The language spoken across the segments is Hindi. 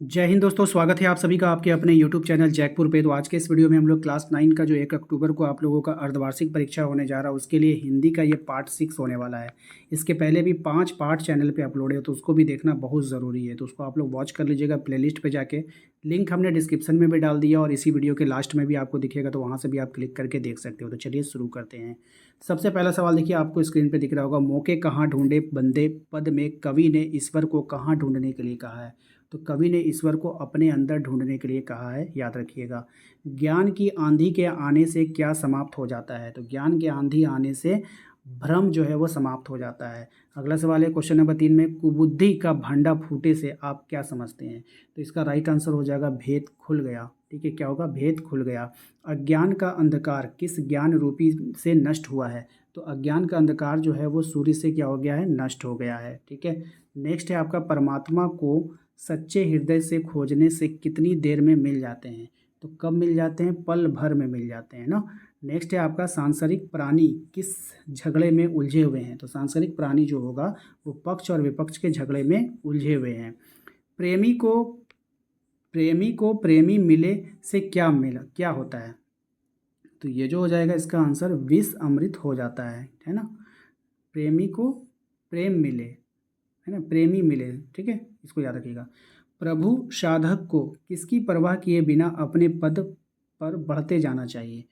जय हिंद दोस्तों, स्वागत है आप सभी का आपके अपने YouTube चैनल जैकपुर पे। तो आज के इस वीडियो में हम लोग क्लास 9 का जो 1 अक्टूबर को आप लोगों का अर्धवार्षिक परीक्षा होने जा रहा है, उसके लिए हिंदी का ये पार्ट 6 होने वाला है। इसके पहले भी 5 पार्ट चैनल पे अपलोड है, तो उसको भी देखना बहुत ज़रूरी है। तो उसको आप लोग वॉच कर लीजिएगा प्लेलिस्ट पे जाके। लिंक हमने डिस्क्रिप्शन में भी डाल दिया और इसी वीडियो के लास्ट में भी आपको दिखेगा, तो वहाँ से भी आप क्लिक करके देख सकते हो। तो चलिए शुरू करते हैं। सबसे पहला सवाल देखिए, आपको स्क्रीन पर दिख रहा होगा, मौके कहाँ ढूंढे बंदे पद में कवि ने ईश्वर को कहाँ ढूंढने के लिए कहा है। तो कवि ने ईश्वर को अपने अंदर ढूंढने के लिए कहा है, याद रखिएगा। ज्ञान की आंधी के आने से क्या समाप्त हो जाता है। तो ज्ञान की आंधी आने से भ्रम जो है वो समाप्त हो जाता है। अगला सवाल है क्वेश्चन नंबर 3 में, कुबुद्धि का भंडा फूटे से आप क्या समझते हैं। तो इसका राइट आंसर हो जाएगा भेद खुल गया। ठीक है, क्या होगा, भेद खुल गया। अज्ञान का अंधकार किस ज्ञान रूपी से नष्ट हुआ है। तो अज्ञान का अंधकार जो है वो सूर्य से क्या हो गया है, नष्ट हो गया है। ठीक है, नेक्स्ट है आपका, परमात्मा को सच्चे हृदय से खोजने से कितनी देर में मिल जाते हैं। तो कब मिल जाते हैं, पल भर में मिल जाते हैं ना। नेक्स्ट है आपका, सांसारिक प्राणी किस झगड़े में उलझे हुए हैं। तो सांसारिक प्राणी जो होगा वो पक्ष और विपक्ष के झगड़े में उलझे हुए हैं। प्रेमी को प्रेमी मिले से क्या होता है। तो ये जो हो जाएगा इसका आंसर, विष अमृत हो जाता है ना। प्रेमी को प्रेम मिले, है ना, प्रेमी मिले। ठीक है, इसको याद रखिएगा। प्रभु साधक को किसकी परवाह किए बिना अपने पद पर बढ़ते जाना चाहिए।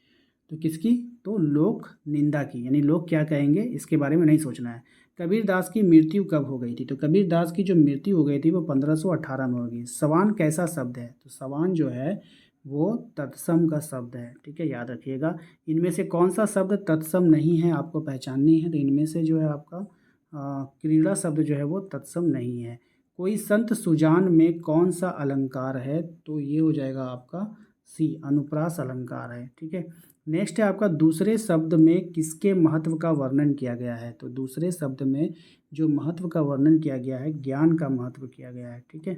तो किसकी, तो लोक निंदा की, यानी लोग क्या कहेंगे इसके बारे में नहीं सोचना है। कबीर दास की मृत्यु कब हो गई थी। तो कबीर दास की जो मृत्यु हो गई थी वो 1518 में होगी। सवान कैसा शब्द है। तो सवान जो है वो तत्सम का शब्द है। ठीक है, याद रखिएगा। इनमें से कौन सा शब्द तत्सम नहीं है आपको पहचाननी है। तो इनमें से जो है आपका क्रीड़ा शब्द जो है वो तत्सम नहीं है। कोई संत सुजान में कौन सा अलंकार है। तो ये हो जाएगा आपका सी, अनुप्रास अलंकार है। ठीक है, नेक्स्ट है आपका, दूसरे शब्द में किसके महत्व का वर्णन किया गया है। तो दूसरे शब्द में जो महत्व का वर्णन किया गया है, ज्ञान का महत्व किया गया है। ठीक है,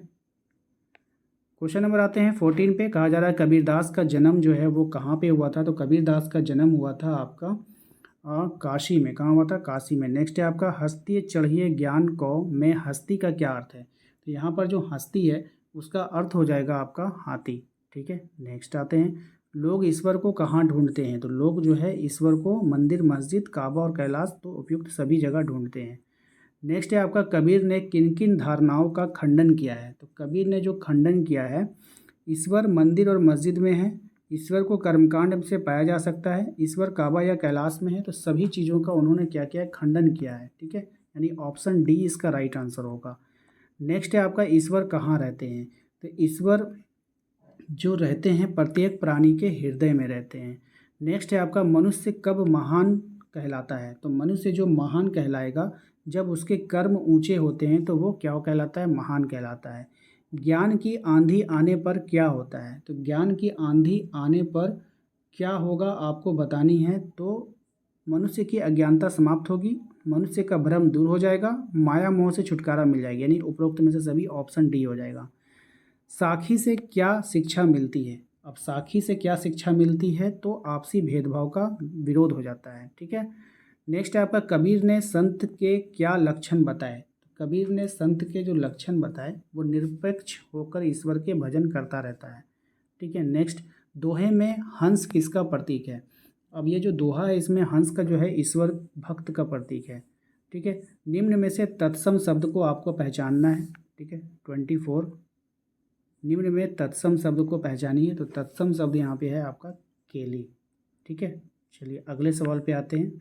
क्वेश्चन नंबर आते हैं 14 पे। कहा जा रहा है कबीरदास का जन्म जो है वो कहाँ पे हुआ था। तो कबीरदास का जन्म हुआ था आपका काशी में। कहाँ हुआ था, काशी में। नेक्स्ट है आपका, हस्ती चढ़िए ज्ञान को में हस्ती का क्या अर्थ है। तो यहाँ पर जो हस्ती है उसका अर्थ हो जाएगा आपका हाथी। ठीक है, नेक्स्ट आते हैं, लोग ईश्वर को कहाँ ढूंढते हैं। तो लोग जो है ईश्वर को मंदिर, मस्जिद, काबा और कैलाश, तो उपयुक्त सभी जगह ढूंढते हैं। नेक्स्ट है आपका, कबीर ने किन किन धारणाओं का खंडन किया है। तो कबीर ने जो खंडन किया है, ईश्वर मंदिर और मस्जिद में है, ईश्वर को कर्मकांड से पाया जा सकता है, ईश्वर काबा या कैलाश में है। तो सभी चीज़ों का उन्होंने क्या किया है, खंडन किया है। ठीक है, यानी ऑप्शन डी इसका राइट आंसर होगा। नेक्स्ट है आपका, ईश्वर कहाँ रहते हैं। तो ईश्वर जो रहते हैं प्रत्येक प्राणी के हृदय में रहते हैं। नेक्स्ट है आपका, मनुष्य कब महान कहलाता है। तो मनुष्य जो महान कहलाएगा जब उसके कर्म ऊंचे होते हैं, तो वो क्या कहलाता है, महान कहलाता है। ज्ञान की आंधी आने पर क्या होता है। तो ज्ञान की आंधी आने पर क्या होगा आपको बतानी है। तो मनुष्य की अज्ञानता समाप्त होगी, मनुष्य का भ्रम दूर हो जाएगा, माया मोह से छुटकारा मिल जाएगी। यानी उपरोक्त में से सभी ऑप्शन डी हो जाएगा। साखी से क्या शिक्षा मिलती है। अब साखी से क्या शिक्षा मिलती है, तो आपसी भेदभाव का विरोध हो जाता है। ठीक है, नेक्स्ट है आपका, कबीर ने संत के क्या लक्षण बताए। कबीर ने संत के जो लक्षण बताए वो निरपेक्ष होकर ईश्वर के भजन करता रहता है। ठीक है, नेक्स्ट, दोहे में हंस किसका प्रतीक है। अब ये जो दोहा है इसमें हंस का जो है ईश्वर भक्त का प्रतीक है। ठीक है, निम्न में से तत्सम शब्द को आपको पहचानना है। ठीक है, 24, निम्न में तत्सम शब्द को पहचानिए। तो तत्सम शब्द यहाँ पे है आपका केली। ठीक है, चलिए अगले सवाल पे आते हैं।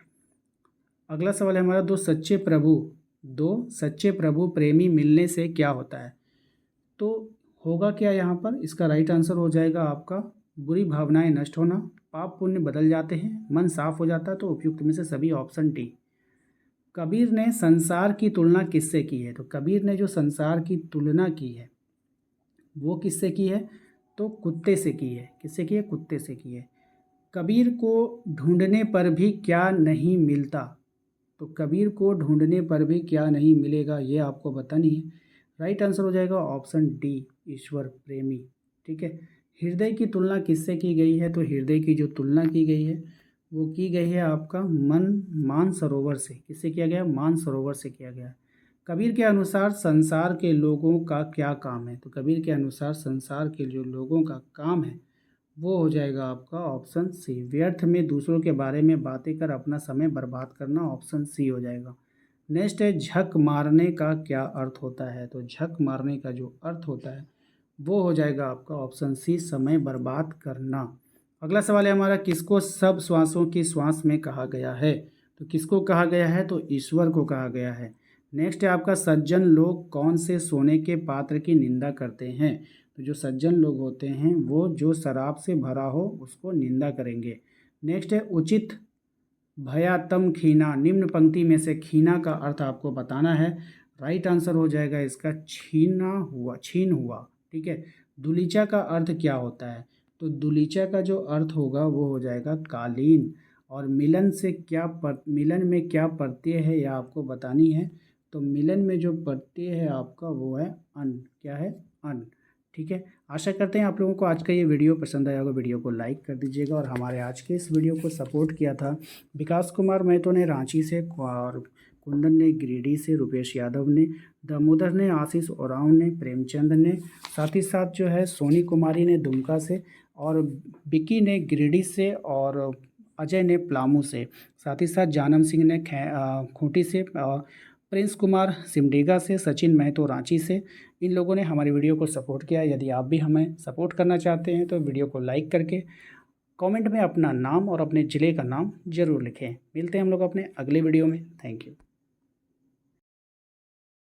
अगला सवाल है हमारा, दो सच्चे प्रभु प्रेमी मिलने से क्या होता है। तो होगा क्या यहाँ पर, इसका राइट आंसर हो जाएगा आपका, बुरी भावनाएं नष्ट होना, पाप पुण्य बदल जाते हैं, मन साफ हो जाता है। तो उपयुक्त में से सभी ऑप्शन डी। कबीर ने संसार की तुलना किससे की है। तो कबीर ने जो संसार की तुलना की है वो किससे की है, तो कुत्ते से की है। किससे की है, कुत्ते से की है। कबीर को ढूंढने पर भी क्या नहीं मिलता। तो कबीर को ढूंढने पर भी क्या नहीं मिलेगा, ये आपको बतानी है। राइट आंसर हो जाएगा ऑप्शन डी, ईश्वर प्रेमी। ठीक है, हृदय की तुलना किससे की गई है। तो हृदय की जो तुलना की गई है वो की गई है आपका मान सरोवर से। किससे किया गया, मान सरोवर से किया गया। कबीर के अनुसार संसार के लोगों का क्या काम है? तो कबीर के अनुसार संसार के जो लोगों का काम है वो हो जाएगा आपका ऑप्शन सी, व्यर्थ में दूसरों के बारे में बातें कर अपना समय बर्बाद करना, ऑप्शन सी हो जाएगा। नेक्स्ट है झक मारने का क्या अर्थ होता है? तो झक मारने का जो अर्थ होता है वो हो जाएगा आपका ऑप्शन सी, समय बर्बाद करना। अगला सवाल है हमारा, किसको सब श्वासों की श्वास में कहा गया है? तो किसको कहा गया है? तो ईश्वर को कहा गया है। नेक्स्ट है आपका, सज्जन लोग कौन से सोने के पात्र की निंदा करते हैं? तो जो सज्जन लोग होते हैं वो जो शराब से भरा हो उसको निंदा करेंगे। नेक्स्ट है उचित भयातम खीना, निम्न पंक्ति में से खीना का अर्थ आपको बताना है। राइट आंसर हो जाएगा इसका छीना हुआ, छीन हुआ। ठीक है। दुलीचा का अर्थ क्या होता है? तो दुलीचा का जो अर्थ होगा वो हो जाएगा कालीन। और मिलन से क्या मिलन में क्या प्रत्यय है यह आपको बतानी है। तो मिलन में जो प्रत्यय है आपका वो है अन। क्या है? अन। ठीक है। आशा करते हैं आप लोगों को आज का ये वीडियो पसंद आया होगा। वीडियो को लाइक कर दीजिएगा। और हमारे आज के इस वीडियो को सपोर्ट किया था विकास कुमार महतो ने रांची से, और कुंदन ने गिरिडीह से, रुपेश यादव ने, दामोदर ने, आशीष ओरांव ने, प्रेमचंद ने, साथ ही साथ जो है सोनी कुमारी ने दुमका से, और विक्की ने गिरिडीह से, और अजय ने पलामू से, साथ ही साथ जानम सिंह ने खूंटी से, प्रिंस कुमार सिमडेगा से, सचिन महतो रांची से। इन लोगों ने हमारी वीडियो को सपोर्ट किया। यदि आप भी हमें सपोर्ट करना चाहते हैं तो वीडियो को लाइक करके कमेंट में अपना नाम और अपने ज़िले का नाम ज़रूर लिखें। मिलते हैं हम लोग अपने अगले वीडियो में। Thank you.